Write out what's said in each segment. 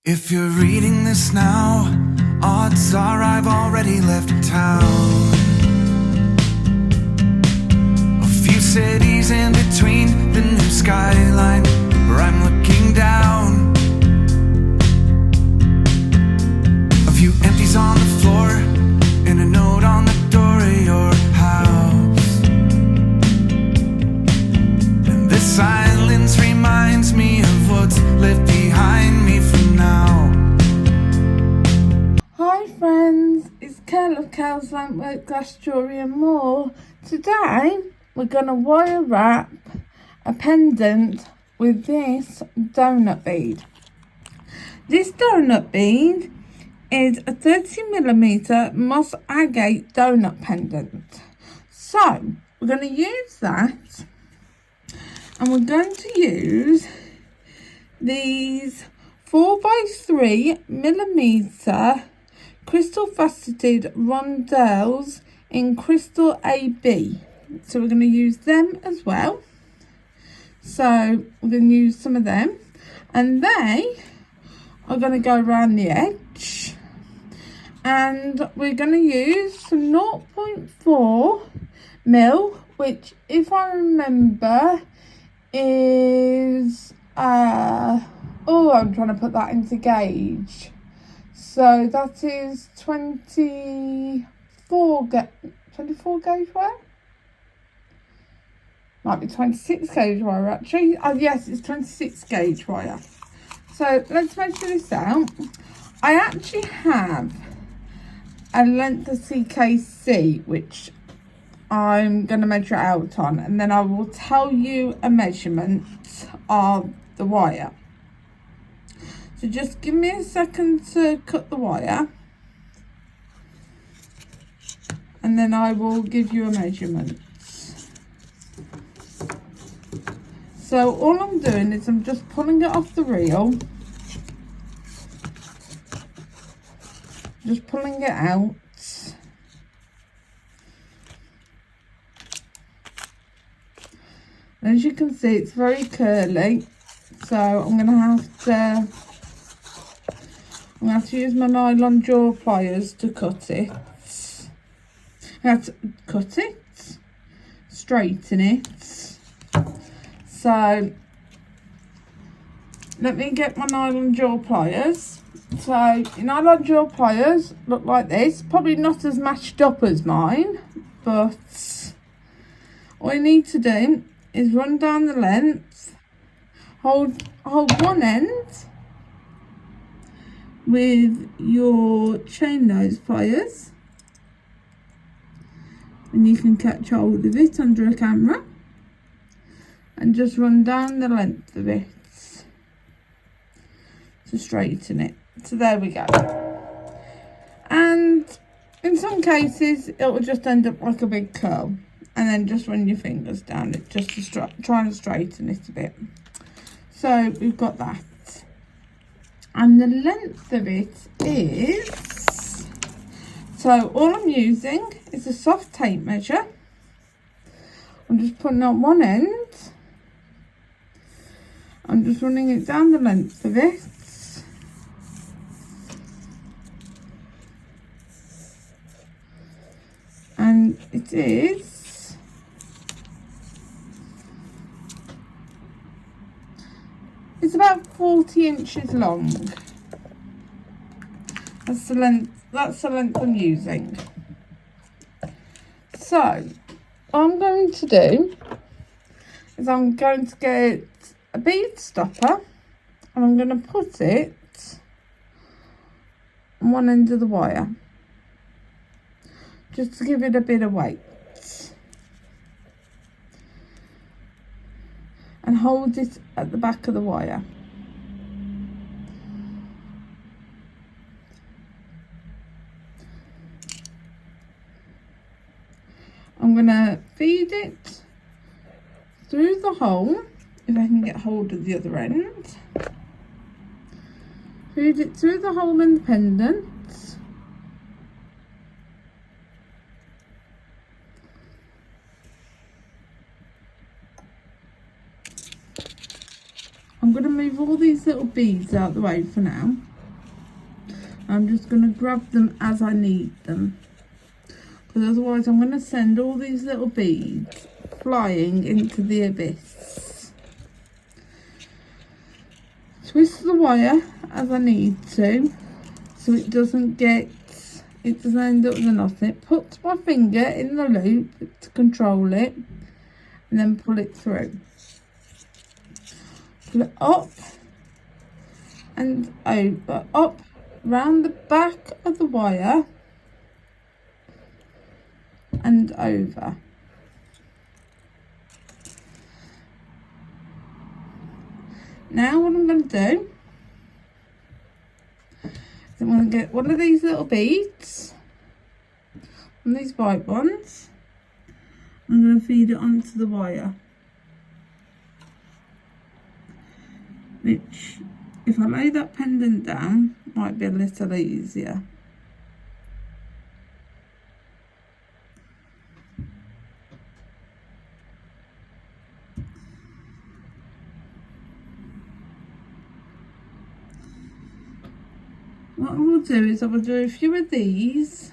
If you're reading this now, odds are I've already left town. A few cities in between, the new skyline where I'm looking down. A few empties on the floor and a note on the door of your house. And this silence reminds me of what's left behind me for now. Hi friends, it's KLWGJewellery, glass jewellery and more. Today we're going to wire wrap a pendant with this donut bead. This donut bead is a 30mm moss agate donut pendant. So we're going to use that, and we're going to use these 4x3mm crystal faceted rondelles in crystal AB. So we're going to use them as well. So we're going to use some of them, and they are going to go around the edge, and we're going to use some 0.4mm, which, if I remember, is I'm trying to put that into gauge. So that is 24 gauge wire. Might be 26 gauge wire actually. Oh yes, it's 26 gauge wire. So let's measure this out. I actually have a length of CKC, which I'm going to measure out on, and then I will tell you a measurement of the wire. So just give me a second to cut the wire, and then I will give you a measurement. So all I'm doing is I'm just pulling it off the reel, just pulling it out. And as you can see, it's very curly, so I'm going to have to use my nylon jaw pliers to cut it. I have to cut it, straighten it. So let me get my nylon jaw pliers. So your nylon jaw pliers look like this, probably not as matched up as mine, but all you need to do is run down the length, hold one end with your chain nose pliers, and you can catch hold of it under a camera, and just run down the length of it to straighten it. So there we go. And in some cases it will just end up like a big curl, and then just run your fingers down it just to try and straighten it a bit. So we've got that, and the length of it is, so all I'm using is a soft tape measure. I'm just putting on one end, I'm just running it down the length of it, and it is it's about 40 inches long. That's the length I'm using. So what I'm going to do is I'm going to get a bead stopper, and I'm going to put it on one end of the wire, just to give it a bit of weight, and hold it at the back of the wire. I'm going to feed it through the hole, if I can get hold of the other end. Feed it through the hole in the pendant. I'm going to move all these little beads out the way for now. I'm just going to grab them as I need them, because otherwise I'm going to send all these little beads flying into the abyss. Twist the wire as I need to, so it doesn't end up with a knot in it. Put my finger in the loop to control it, and then pull it through. Pull it up and over, up round the back of the wire and over. Now what I'm going to do, I'm going to get one of these little beads, one of these white ones. I'm going to feed it onto the wire, which, if I lay that pendant down, might be a little easier. What I will do is I will do a few of these.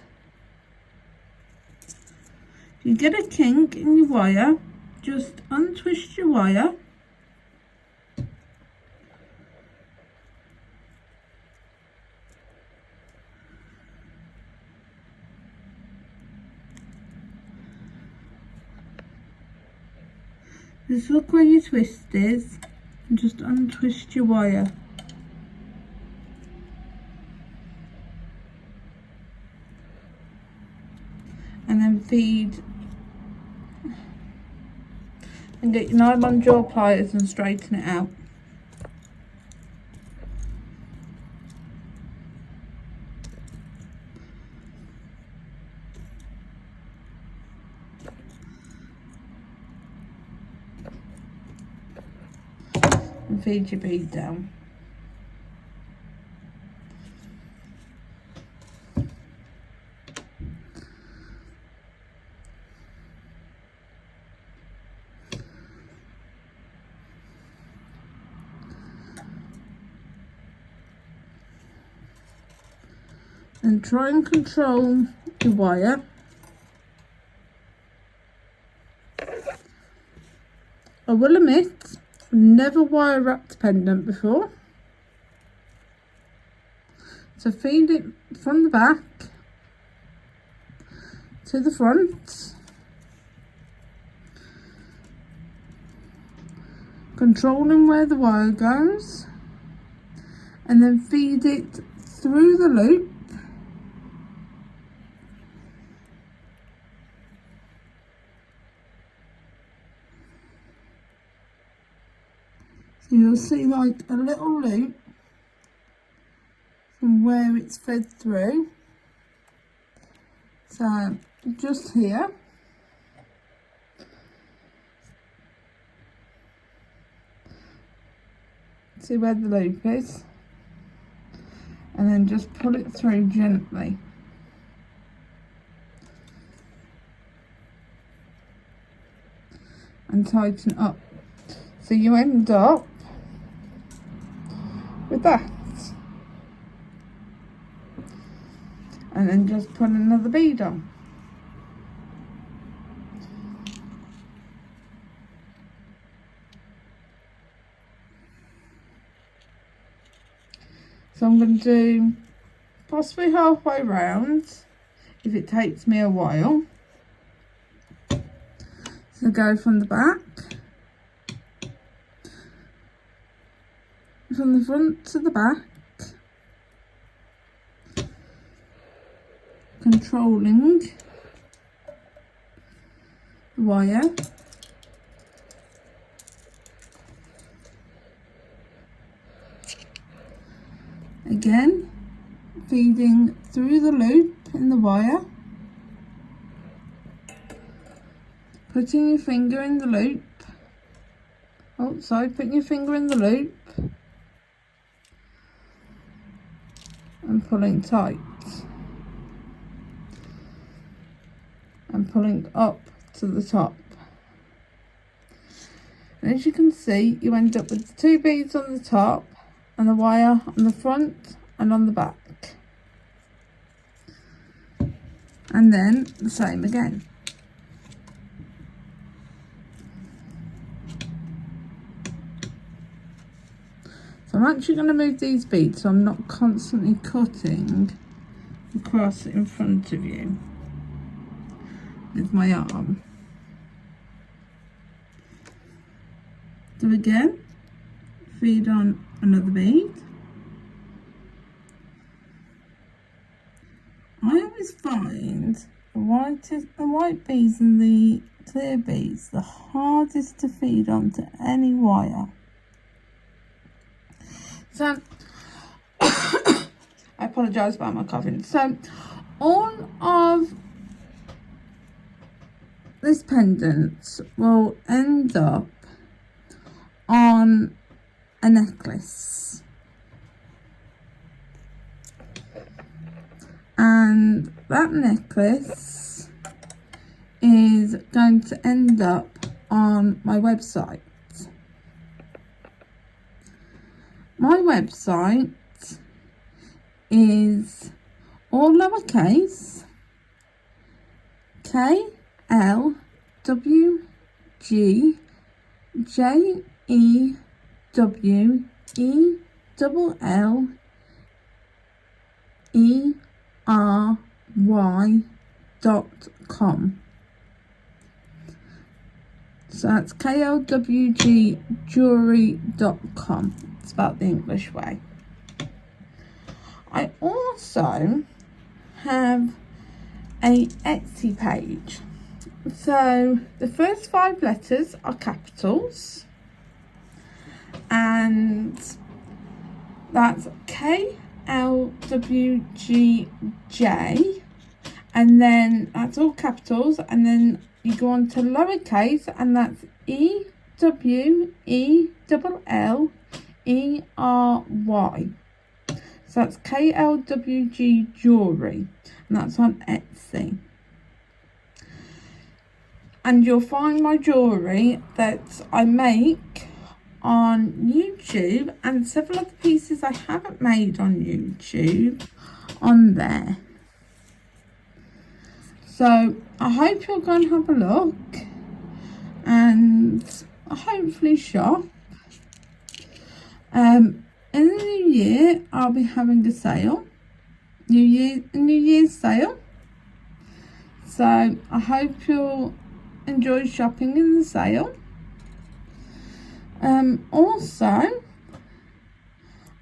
If you get a kink in your wire, just untwist your wire. Just look where your twist is and just untwist your wire. And then feed and get your nylon jaw pliers and straighten it out. And feed your bead down. And try and control the wire. I will admit, I've never wire wrapped a pendant before. So feed it from the back to the front, controlling where the wire goes, and then feed it through the loop. So you'll see like a little loop from where it's fed through. So just here. See where the loop is? And then just pull it through gently. And tighten up. So you end up with that. And then just put another bead on. So I'm going to do possibly halfway round if it takes me a while. So go from the back, from the front to the back, controlling the wire. Again, feeding through the loop in the wire, putting your finger in the loop. Oh, sorry, putting your finger in the loop and pulling tight and pulling up to the top. And as you can see, you end up with the two beads on the top and the wire on the front and on the back. and then the same again. So I'm actually going to move these beads so I'm not constantly cutting across in front of you with my arm. So again, feed on another bead. I always find the white beads and the clear beads the hardest to feed onto any wire. So, I apologise about my coughing. So, all of this pendant will end up on a necklace. And that necklace is going to end up on my website. My website is all lowercase KLWGJewellery.com. So that's KLWGJewellery.com. It's about the English way. I also have a Etsy page. So the first 5 letters are capitals, and that's KLWGJ, and then that's all capitals, and then you go on to lowercase, and that's EWELLERY. So that's KLWG Jewellery, and that's on Etsy. And you'll find my jewellery that I make on YouTube, and several of the pieces I haven't made on YouTube on there. So I hope you'll go and have a look and hopefully shop. In the new year, I'll be having a sale, New Year's sale. So I hope you'll enjoy shopping in the sale. Also,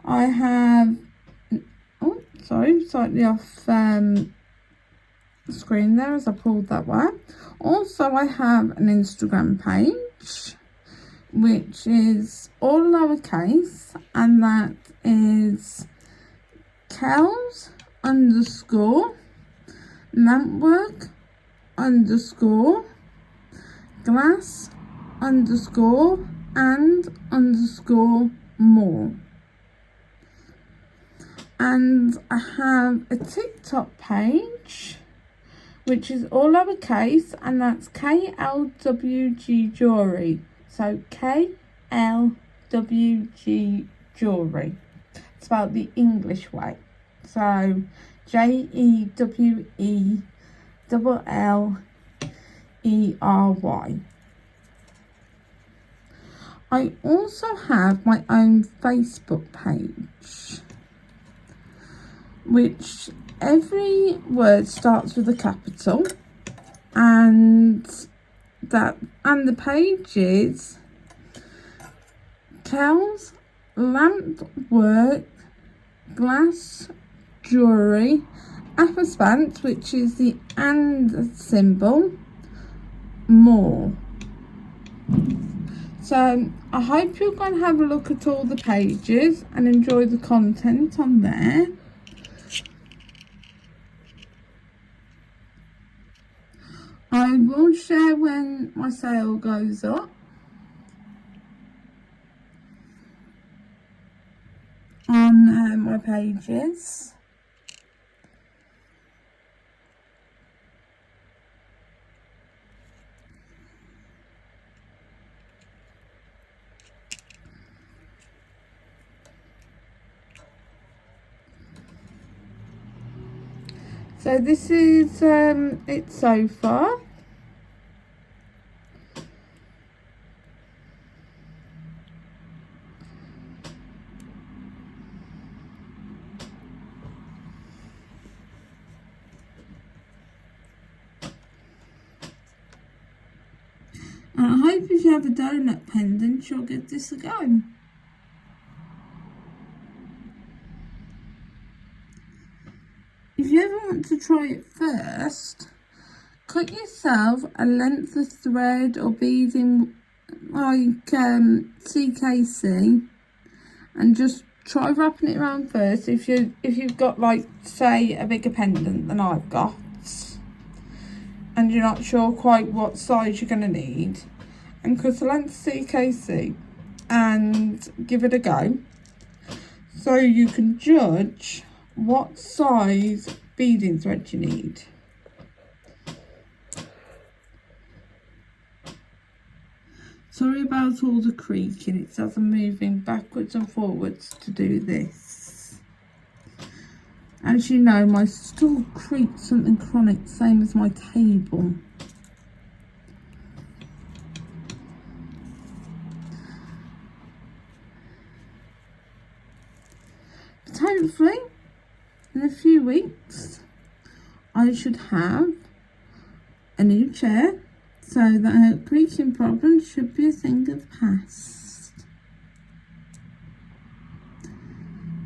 I have, slightly off screen there as I pulled that way. Also, I have an Instagram page, which is all lowercase, and that is Kels_lampwork_glass_and_more. And I have a TikTok page, which is all lowercase, and that's KLWG Jewellery. So KLWG Jewellery. It's spelled the English way. So JEWELLERY. I also have my own Facebook page, which every word starts with a capital, and the page is Kels Lampwork Glass Jewellery Advisement, which is the and symbol, more. So I hope you're going to have a look at all the pages and enjoy the content on there. I will share when my sale goes up on my pages. So this is it so far. And I hope if you have a donut pendant, you'll give this a go. If you ever want to try it first, cut yourself a length of thread or beading like CKC and just try wrapping it around first if you've got, like, say, a bigger pendant than I've got and you're not sure quite what size you're going to need, and cut a length of CKC and give it a go so you can judge what size beading thread you need. Sorry about all the creaking, it's as I'm moving backwards and forwards to do this. As you know, my stool creaks something chronic, same as my table. But hopefully, in a few weeks, I should have a new chair, so that creaking problem should be a thing of the past.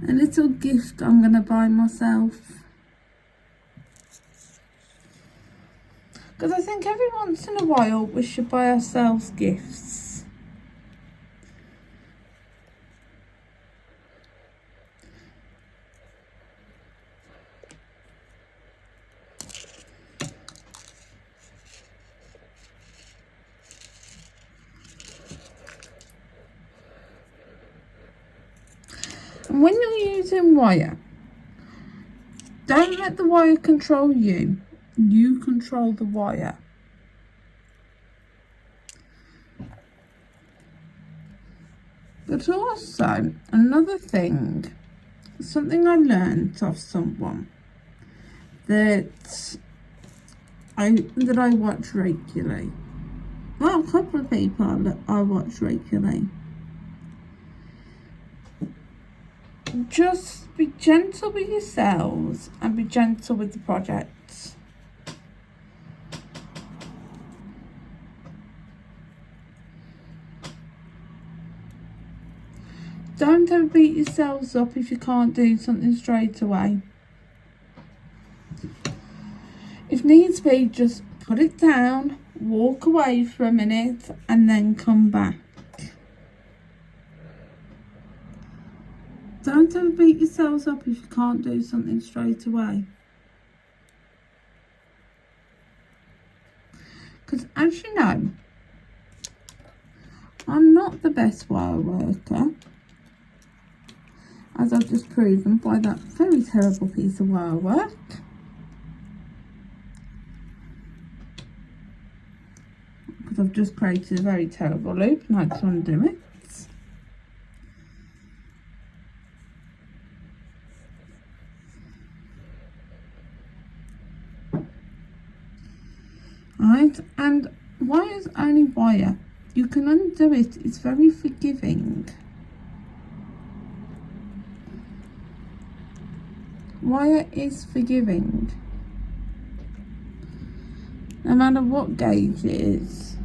A little gift I'm going to buy myself. Because I think every once in a while we should buy ourselves gifts. And when you're using wire, don't let the wire control you. You control the wire. But also, another thing, something I learned off someone that I watch regularly. Well, a couple of people that I watch regularly. Just be gentle with yourselves and be gentle with the projects. Don't ever beat yourselves up if you can't do something straight away. If needs be, just put it down, walk away for a minute and then come back. Don't ever beat yourselves up if you can't do something straight away. Because as you know, I'm not the best wire worker, as I've just proven by that very terrible piece of wire work. Because I've just created a very terrible loop and I just want to do it. Right, and wire is only wire. You can undo it. It's very forgiving. Wire is forgiving. No matter what gauge it is.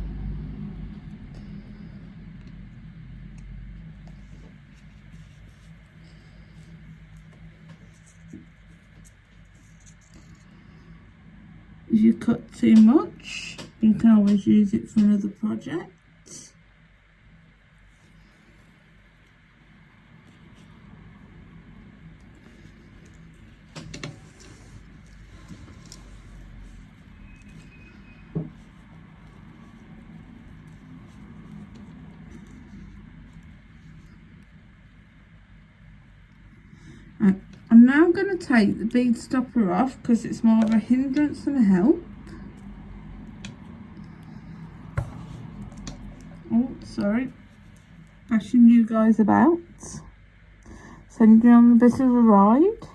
If you cut too much, you can always use it for another project. I'm now going to take the bead stopper off because it's more of a hindrance than a help. Oh, sorry. Bashing you guys about. Sending you on a bit of a ride.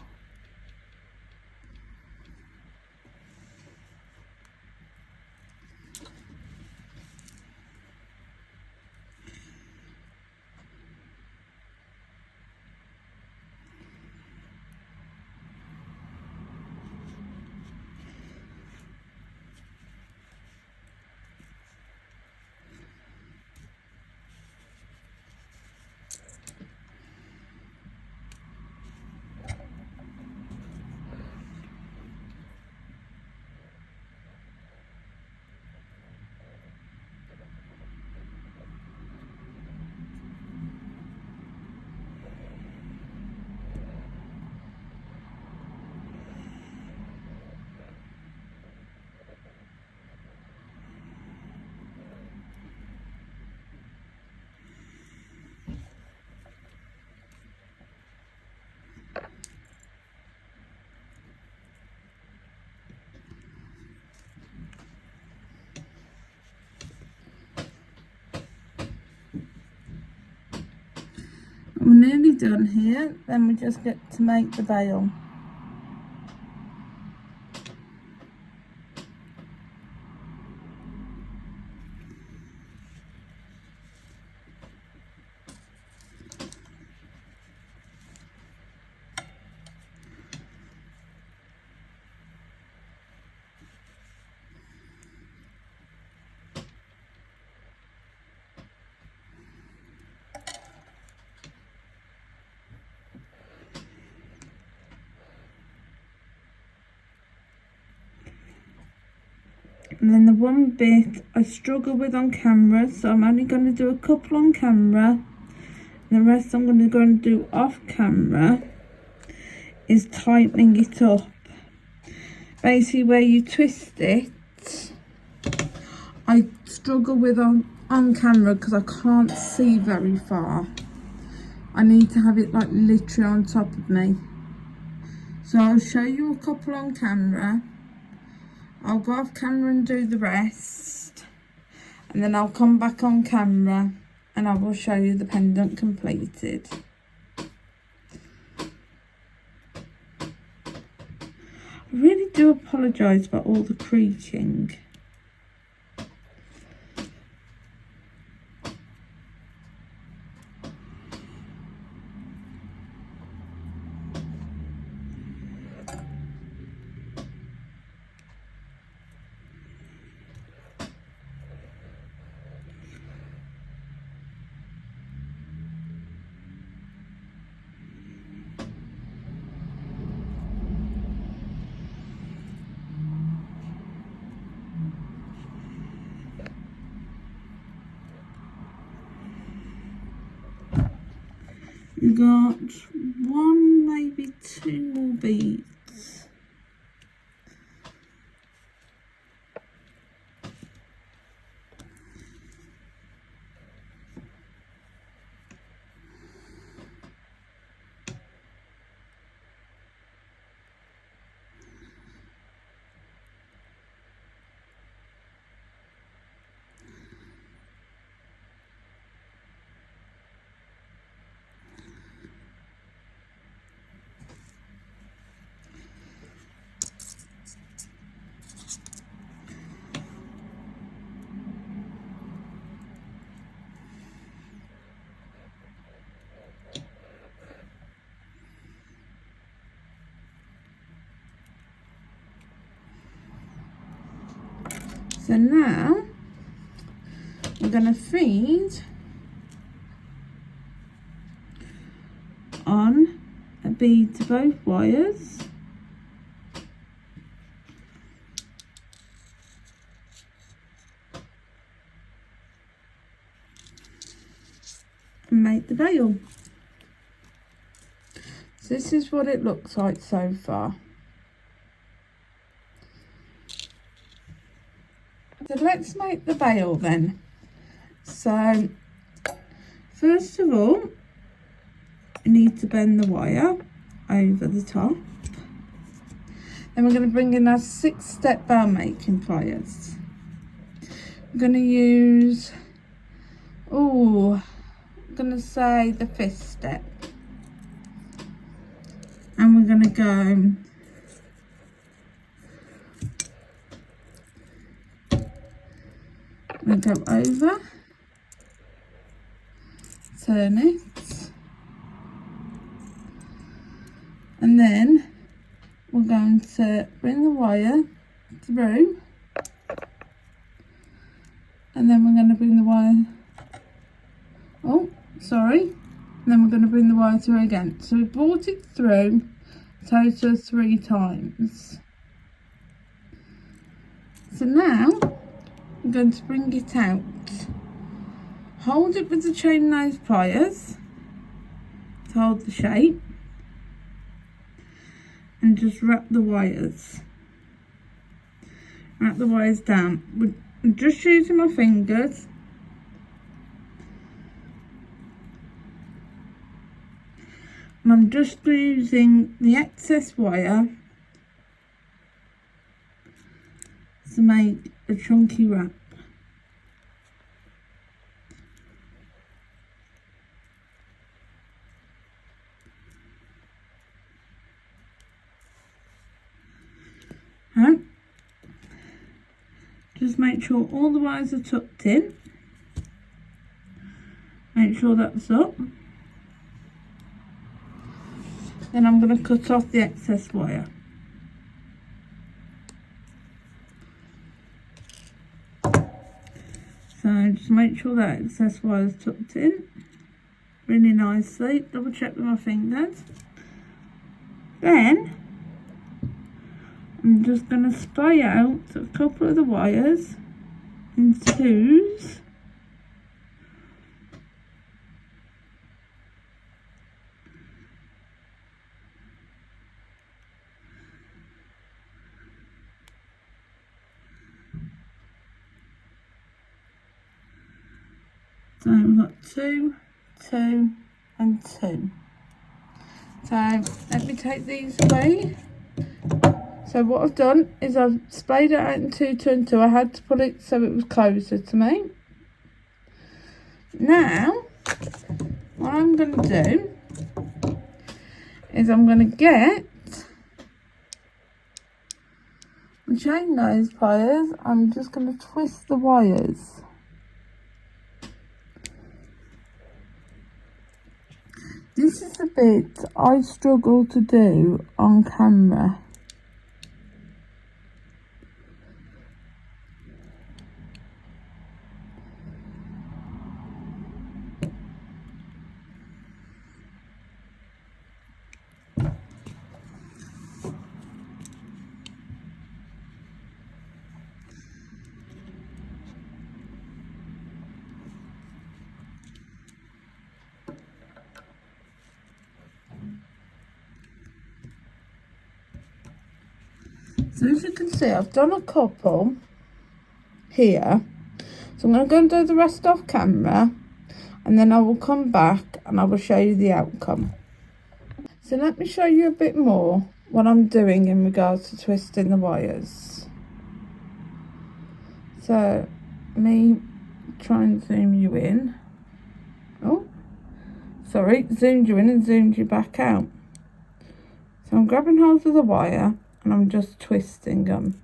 nearly done here, then we just get to make the bail. And then the one bit I struggle with on camera, so I'm only going to do a couple on camera. And the rest I'm going to go and do off camera, is tightening it up. Basically where you twist it, I struggle with on camera because I can't see very far. I need to have it like literally on top of me. So I'll show you a couple on camera. I'll go off camera and do the rest, and then I'll come back on camera and I will show you the pendant completed. I really do apologise for all the creaking. We got one, maybe two more beads. So now we're going to feed on a bead to both wires. And make the veil. So this is what it looks like so far. So let's make the veil then. So first of all, you need to bend the wire over the top. Then we're going to bring in our 6-step veil making pliers. I'm going to use, I'm going to say the 5th step. And we're going to go over, turn it, and then we're going to bring the wire through, and then we're going to bring the wire, and then we're going to bring the wire through again. So we brought it through a total of 3 times. So now I'm going to bring it out. Hold it with the chain nose pliers to hold the shape, and just wrap the wires. Wrap the wires down. I'm just using my fingers. And I'm just using the excess wire to make a chunky wrap. And just make sure all the wires are tucked in. Make sure that's up. Then I'm going to cut off the excess wire. So just make sure that excess wire is tucked in really nicely. Double check with my fingers. Then I'm just going to spray out a couple of the wires in twos. So we've got 2, 2 and 2. So let me take these away. So what I've done is I've sprayed it out in 2, 2 and 2. I had to put it so it was closer to me. Now what I'm going to do is I'm going to get my chain nose pliers. I'm just going to twist the wires. This is the bit I struggle to do on camera. So as you can see, I've done a couple here. So I'm going to go and do the rest off camera, and then I will come back and I will show you the outcome. So let me show you a bit more what I'm doing in regards to twisting the wires. So let me try and zoom you in. Oh, sorry, zoomed you in and zoomed you back out. So I'm grabbing hold of the wire and I'm just twisting them.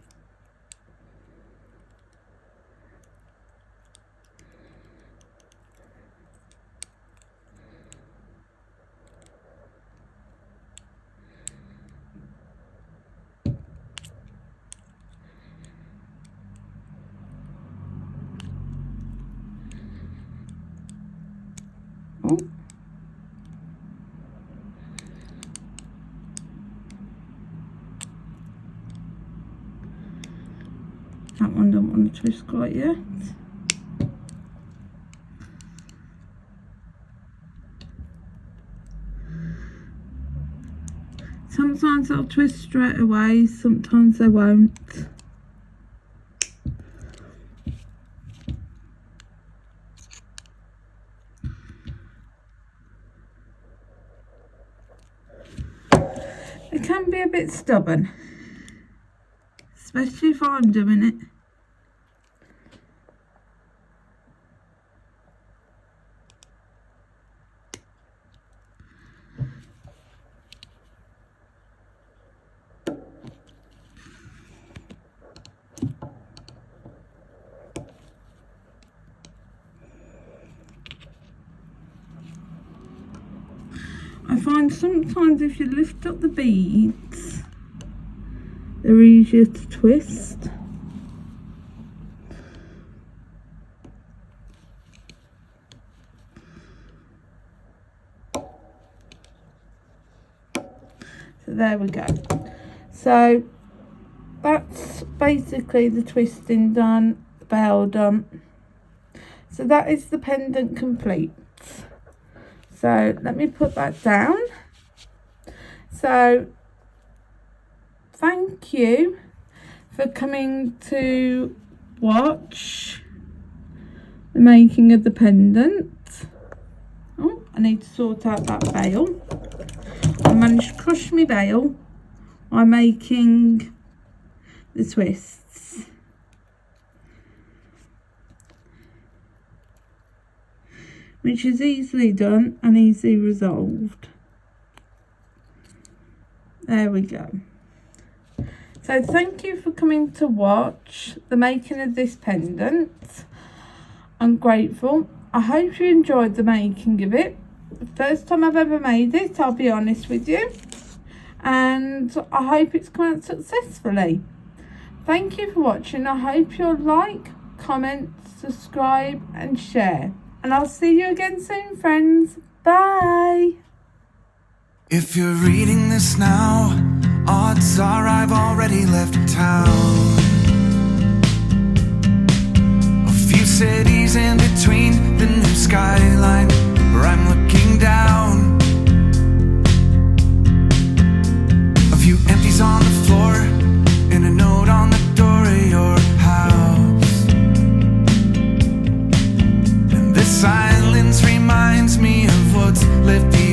Oh. That one don't want to twist quite yet. Sometimes I'll twist straight away, sometimes I won't. It can be a bit stubborn, especially if I'm doing it. I find sometimes if you lift up the beads, they're easier to twist. So there we go. So that's basically the twisting done, the bell done. So that is the pendant complete. So let me put that down. So thank you for coming to watch the making of the pendant. Oh, I need to sort out that bail. I managed to crush my bail by making the twists. Which is easily done and easily resolved. There we go. So So thank you for coming to watch the making of this pendant. I'm grateful. I hope you enjoyed the making of it. First time I've ever made it, I'll be honest with you. And I hope it's come out successfully. Thank you for watching. I hope you'll like, comment, subscribe and share. And I'll see you again soon, friends. Bye. If you're reading this now, odds are I've already left town. A few cities in between, the new skyline where I'm looking down. A few empties on the floor and a note on the door of your house. And this silence reminds me of what's left behind.